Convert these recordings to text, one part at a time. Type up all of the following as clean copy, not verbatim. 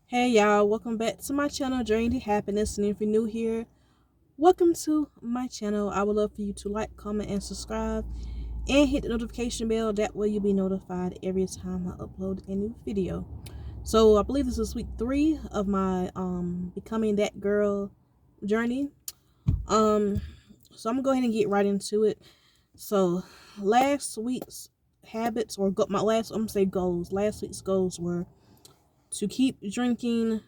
Hey y'all, welcome back to my channel, Journey to Happiness. And if you're new here, welcome to my channel. I would love for you to like, comment, and subscribe, and hit the notification bell. That way you'll be notified every time I upload a new video. So I believe this is week 3 of my becoming that girl journey. Um, so I'm gonna go ahead and get right into it. So last week's habits, or my last, I'm gonna say goals. Last week's goals were to keep drinking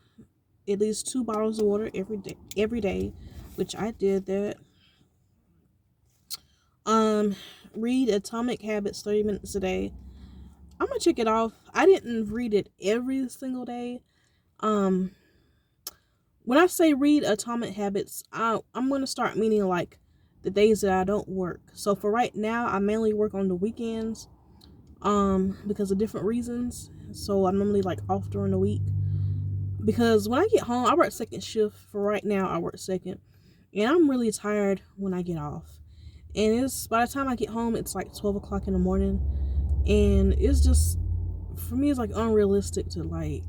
at least 2 bottles of water every day, which I did that. Um, Read Atomic Habits 30 minutes a day. I'm gonna check it off. I didn't read it every single day. Um, when I say read Atomic Habits, I'm gonna start meaning like the days that I don't work. So for right now, I mainly work on the weekends. Because of different reasons. So I'm normally like off during the week. Because when I get home, I work second shift. For right now, I work second. And I'm really tired when I get off. And it's by the time I get home, it's like 12 o'clock in the morning. And it's just, for me, it's like unrealistic to like,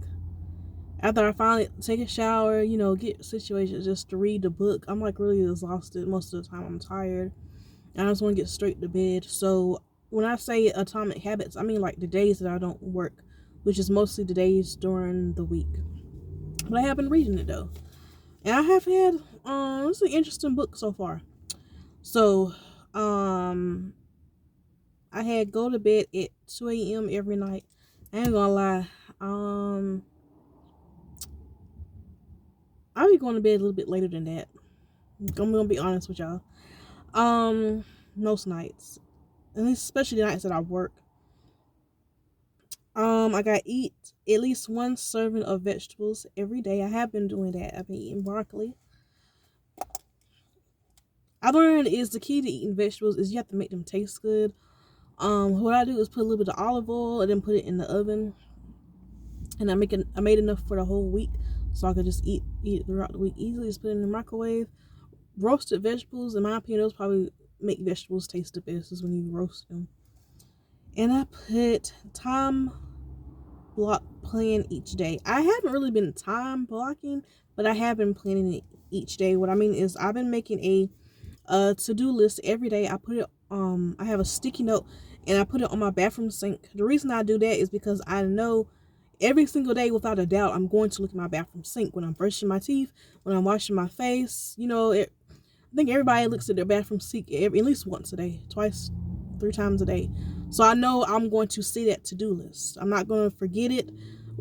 after I finally take a shower, get situated just to read the book. I'm like really exhausted most of the time. I'm tired. And I just want to get straight to bed. So when I say Atomic Habits, I mean like the days that I don't work, which is mostly the days during the week. But I have been reading it though. And I have had it's an interesting book so far. So I had go to bed at 2 a.m. every night. I ain't gonna lie. I'll be going to bed a little bit later than that. I'm gonna be honest with y'all. Most nights. And especially the nights that I work. I gotta eat at least 1 serving of vegetables every day. I have been doing that. I've been eating broccoli. I learned is the key to eating vegetables is you have to make them taste good. What I do is put a little bit of olive oil and then put it in the oven, and I made enough for the whole week, so I could just eat it throughout the week easily. Just put it in the microwave. Roasted vegetables, in my opinion, those probably make vegetables taste the best is when you roast them. And I put time block plan each day. I haven't really been time blocking, but I have been planning it each day. What I mean is I've been making a to-do list every day. I have a sticky note and I put it on my bathroom sink. The reason I do that is because I know every single day without a doubt I'm going to look at my bathroom sink when I'm brushing my teeth, when I'm washing my face. I think everybody looks at their bathroom sink at least once a day, twice, 3 times a day. So I know I'm going to see that to-do list. I'm not going to forget it.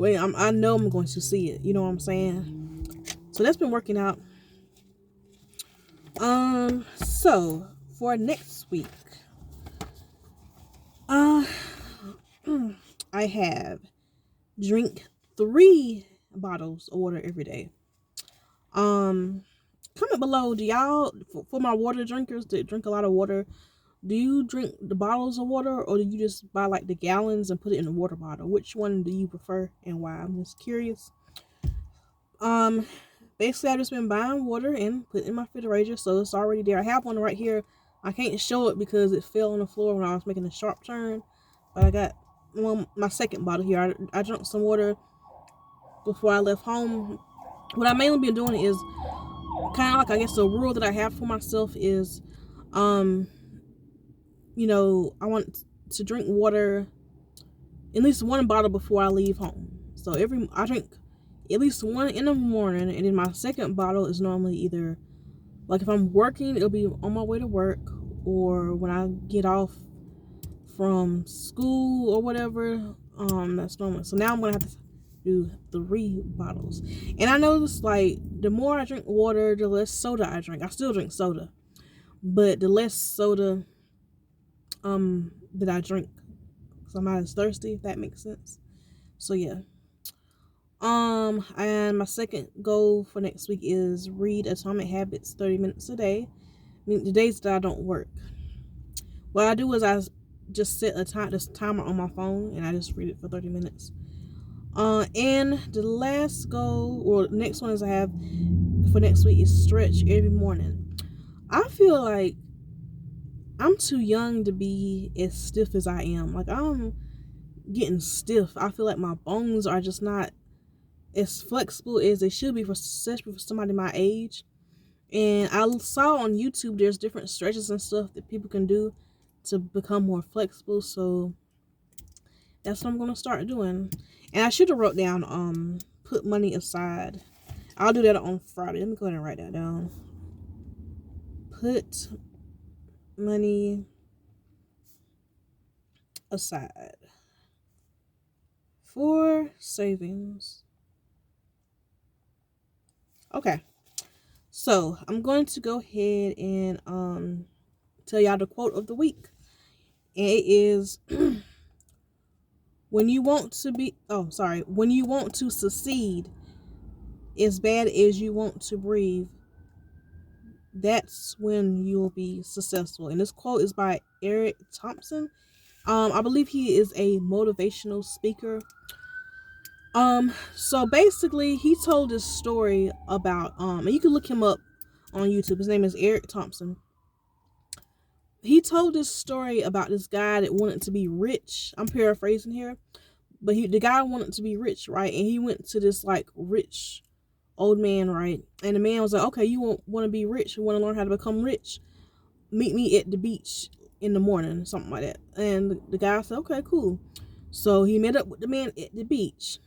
I know I'm going to see it. You know what I'm saying? So that's been working out. So for next week, uh, I have drink 3 bottles of water every day. Comment below. Do y'all, for my water drinkers that drink a lot of water, do you drink the bottles of water or do you just buy like the gallons and put it in a water bottle? Which one do you prefer and why? I'm just curious. Um, Basically, I've just been buying water and put it in my refrigerator, so it's already there. I have one right here. I can't show it because it fell on the floor when I was making a sharp turn, but I got my second bottle here. I drank some water before I left home. What I mainly been doing is kind of like, I guess, the rule that I have for myself is, um, I want to drink water at least 1 bottle before I leave home. So I drink at least 1 in the morning, and then my second bottle is normally either like if I'm working, it'll be on my way to work, or when I get off from school or whatever. That's normal. So now I'm gonna have to do 3 bottles. And I notice like the more I drink water, the less soda I drink. I still drink soda, but the less soda that I drink. So I'm not as thirsty, if that makes sense. So yeah. And my second goal for next week is read Atomic Habits 30 minutes a day. I mean, the days that I don't work. What I do is I just set this timer on my phone and I just read it for 30 minutes. And the last goal, or next one is I have for next week is stretch every morning. I feel like I'm too young to be as stiff as I am. Like I'm getting stiff. I feel like my bones are just not as flexible as they should be for especially for somebody my age. And I saw on YouTube there's different stretches and stuff that people can do to become more flexible. So that's what I'm gonna start doing. And I should have wrote down put money aside. I'll do that on Friday. Let me go ahead and write that down. Put money aside for savings. Okay. So I'm going to go ahead and tell y'all the quote of the week. And it is when you want to succeed as bad as you want to breathe, that's when you'll be successful. And this quote is by Eric Thompson. I believe he is a motivational speaker. So basically he told this story about and you can look him up on YouTube. His name is Eric Thompson. He told this story about this guy that wanted to be rich. I'm paraphrasing here, but the guy wanted to be rich, right? And he went to this like rich old man, right? And the man was like, okay, you want to be rich, you want to learn how to become rich, meet me at the beach in the morning, something like that. And the guy said, okay, cool. So he met up with the man at the beach,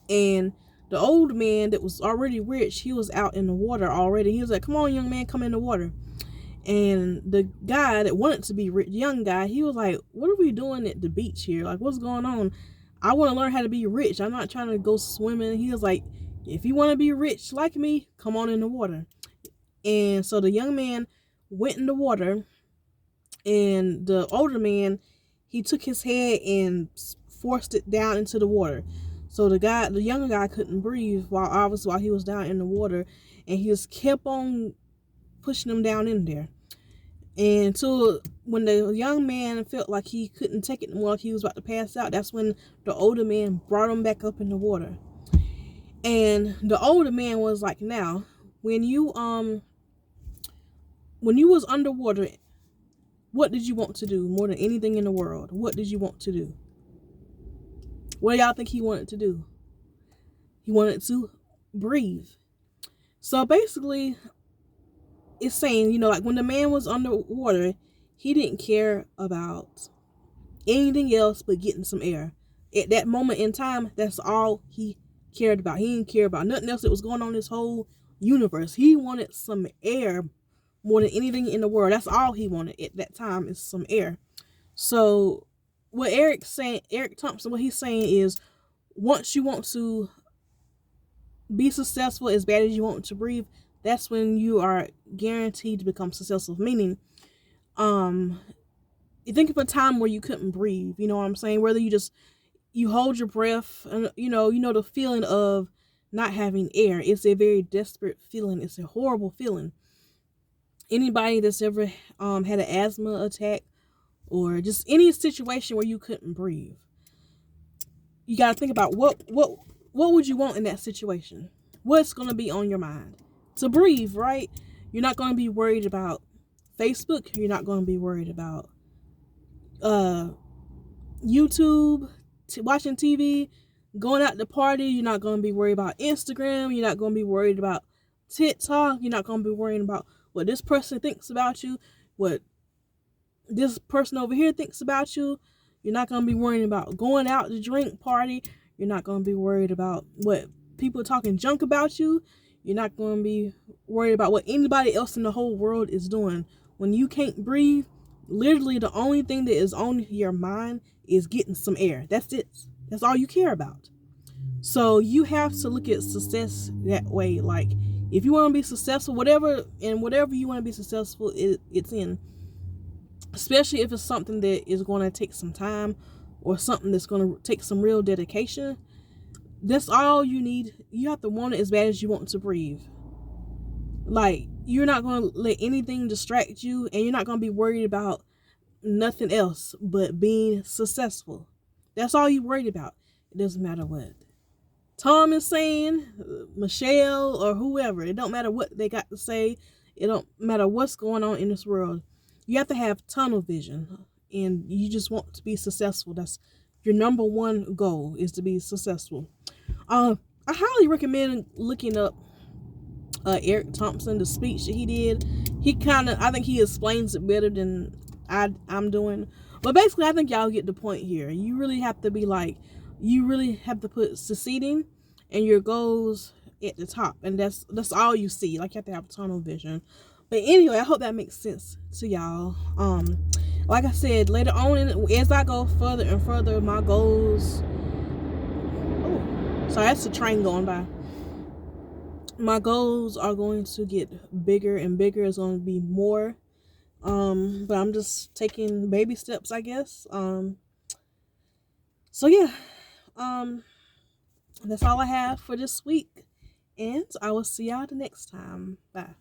and the old man that was already rich, he was out in the water already. He was like, come on, young man, come in the water. And the guy that wanted to be rich, young guy, he was like, what are we doing at the beach here? Like, what's going on? I want to learn how to be rich. I'm not trying to go swimming. He was like, if you want to be rich like me, come on in the water. And so the young man went in the water, and the older man, he took his head and forced it down into the water. So the younger guy couldn't breathe while he was down in the water, and he just kept on pushing him down in there. And so when the young man felt like he couldn't take it anymore, like he was about to pass out, that's when the older man brought him back up in the water. And the older man was like, now, when you was underwater, what did you want to do more than anything in the world? What did you want to do? What do y'all think he wanted to do? He wanted to breathe. So basically, it's saying, like when the man was underwater, he didn't care about anything else but getting some air. At that moment in time, that's all he cared about. He didn't care about nothing else that was going on in this whole universe. He wanted some air more than anything in the world. That's all he wanted at that time, is some air. So what Eric Thompson, what he's saying is, once you want to be successful as bad as you want to breathe, that's when you are guaranteed to become successful. Meaning, you think of a time where you couldn't breathe, you know what I'm saying? Whether you hold your breath, and you know the feeling of not having air. It's a very desperate feeling. It's a horrible feeling. Anybody that's ever had an asthma attack, or just any situation where you couldn't breathe, you got to think about what would you want in that situation? What's going to be on your mind? To breathe, right? You're not going to be worried about Facebook. You're not going to be worried about YouTube, watching TV, going out to party. You're not going to be worried about Instagram. You're not going to be worried about TikTok. You're not going to be worrying about what this person thinks about you, what this person over here thinks about you. You're not going to be worrying about going out to drink, party. You're not going to be worried about what people talking junk about you. You're not going to be worried about what anybody else in the whole world is doing. When you can't breathe, literally the only thing that is on your mind is getting some air. That's it. That's all you care about. So you have to look at success that way. Like, if you want to be successful, whatever you want to be successful, it's in. Especially if it's something that is going to take some time, or something that's going to take some real dedication. That's all you need. You have to want it as bad as you want to breathe. Like, you're not going to let anything distract you, and you're not going to be worried about nothing else but being successful. That's all you're worried about. It doesn't matter what Tom is saying, Michelle, or whoever. It don't matter what they got to say. It don't matter what's going on in this world. You have to have tunnel vision, and you just want to be successful. That's your number one goal, is to be successful. I highly recommend looking up Eric Thompson, the speech that he did. I think he explains it better than I'm doing. But basically, I think y'all get the point here. You really have to be like, you really have to put succeeding and your goals at the top, and that's all you see. Like, you have to have tunnel vision. But anyway, I hope that makes sense to y'all. Like I said, later on, as I go further and further, my goals. Oh, sorry, that's the train going by. My goals are going to get bigger and bigger. It's going to be more. But I'm just taking baby steps, I guess. So yeah. That's all I have for this week. And I will see y'all the next time. Bye.